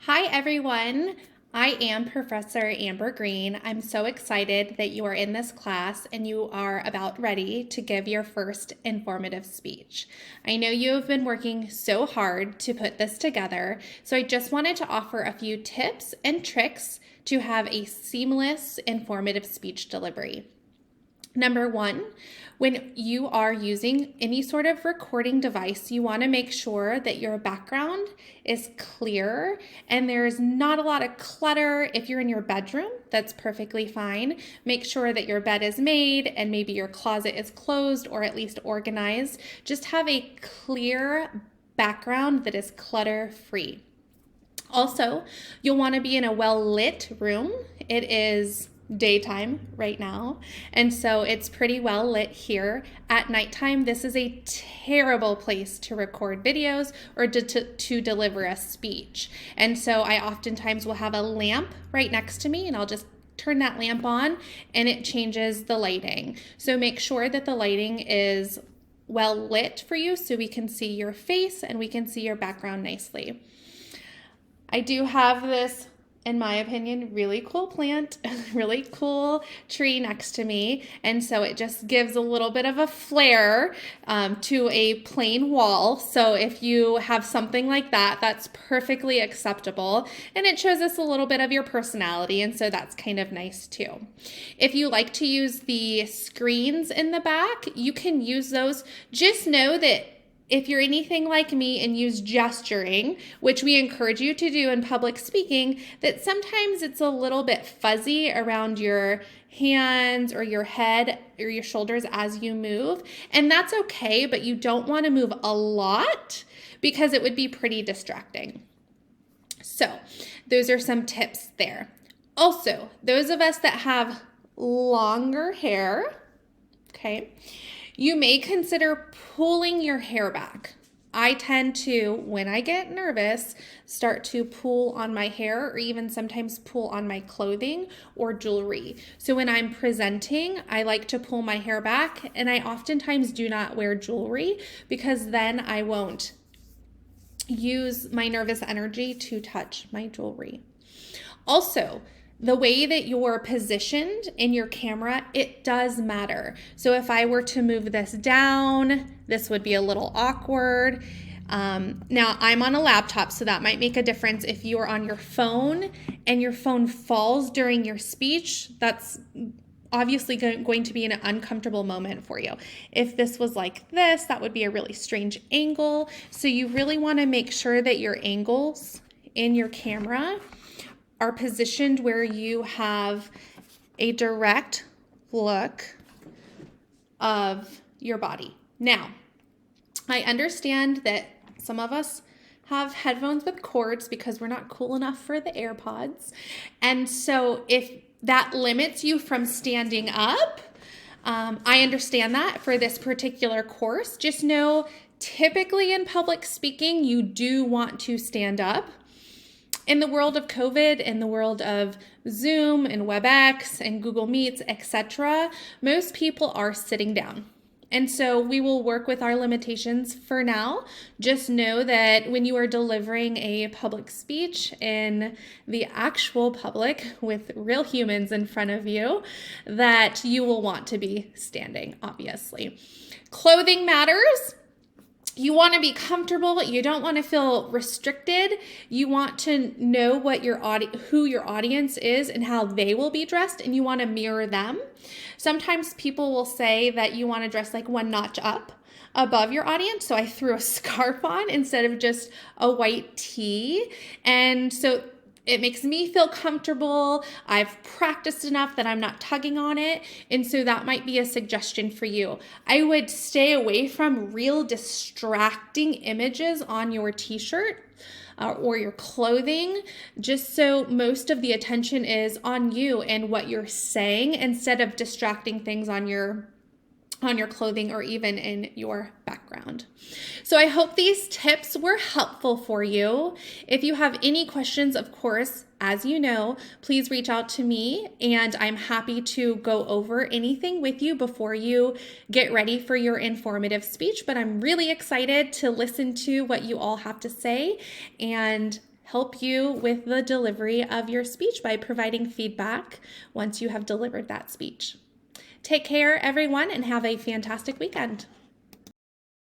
Hi, everyone. I am Professor Amber Green. I'm so excited that you are in this class and you are about ready to give your first informative speech. I know you have been working so hard to put this together, so I just wanted to offer a few tips and tricks to have a seamless informative speech delivery. Number one, when you are using any sort of recording device, you want to make sure that your background is clear and there's not a lot of clutter. If you're in your bedroom, that's perfectly fine. Make sure that your bed is made and maybe your closet is closed or at least organized. Just have a clear background that is clutter free. Also, you'll want to be in a well-lit room. It is daytime right now, and so it's pretty well lit here. At nighttime, this is a terrible place to record videos or to deliver a speech. And so I oftentimes will have a lamp right next to me, and I'll just turn that lamp on and it changes the lighting. So make sure that the lighting is well lit for you so we can see your face and we can see your background nicely. I do have this, in my opinion, really cool plant, really cool tree next to me. And so it just gives a little bit of a flair to a plain wall. So if you have something like that, that's perfectly acceptable. And it shows us a little bit of your personality. And so that's kind of nice too. If you like to use the screens in the back, you can use those. Just know that if you're anything like me and use gesturing, which we encourage you to do in public speaking, that sometimes it's a little bit fuzzy around your hands or your head or your shoulders as you move. And that's okay, but you don't want to move a lot because it would be pretty distracting. So those are some tips there. Also, those of us that have longer hair, okay, you may consider pulling your hair back. I tend to, when I get nervous, start to pull on my hair or even sometimes pull on my clothing or jewelry. So when I'm presenting, I like to pull my hair back, and I oftentimes do not wear jewelry because then I won't use my nervous energy to touch my jewelry. Also, the way that you're positioned in your camera, it does matter. So if I were to move this down, this would be a little awkward. Now I'm on a laptop, so that might make a difference. If you're on your phone and your phone falls during your speech, that's obviously going to be an uncomfortable moment for you. If this was like this, that would be a really strange angle. So you really want to make sure that your angles in your camera are positioned where you have a direct look of your body. Now, I understand that some of us have headphones with cords because we're not cool enough for the AirPods. And so if that limits you from standing up, I understand that for this particular course. Just know, typically in public speaking, you do want to stand up. In the world of COVID, in the world of Zoom and WebEx and Google Meets, etc., most people are sitting down. And so we will work with our limitations for now. Just know that when you are delivering a public speech in the actual public with real humans in front of you, that you will want to be standing, obviously. Clothing matters. You want to be comfortable. You don't want to feel restricted. You want to know what who your audience is and how they will be dressed, and you want to mirror them. Sometimes people will say that you want to dress like one notch up above your audience. So I threw a scarf on instead of just a white tee. And so it makes me feel comfortable. I've practiced enough that I'm not tugging on it. And so that might be a suggestion for you. I would stay away from real distracting images on your t-shirt or your clothing, just so most of the attention is on you and what you're saying instead of distracting things on your clothing or even in your background. So I hope these tips were helpful for you. If you have any questions, of course, as you know, please reach out to me and I'm happy to go over anything with you before you get ready for your informative speech. But I'm really excited to listen to what you all have to say, and help you with the delivery of your speech by providing feedback once you have delivered that speech. Take care, everyone, and have a fantastic weekend.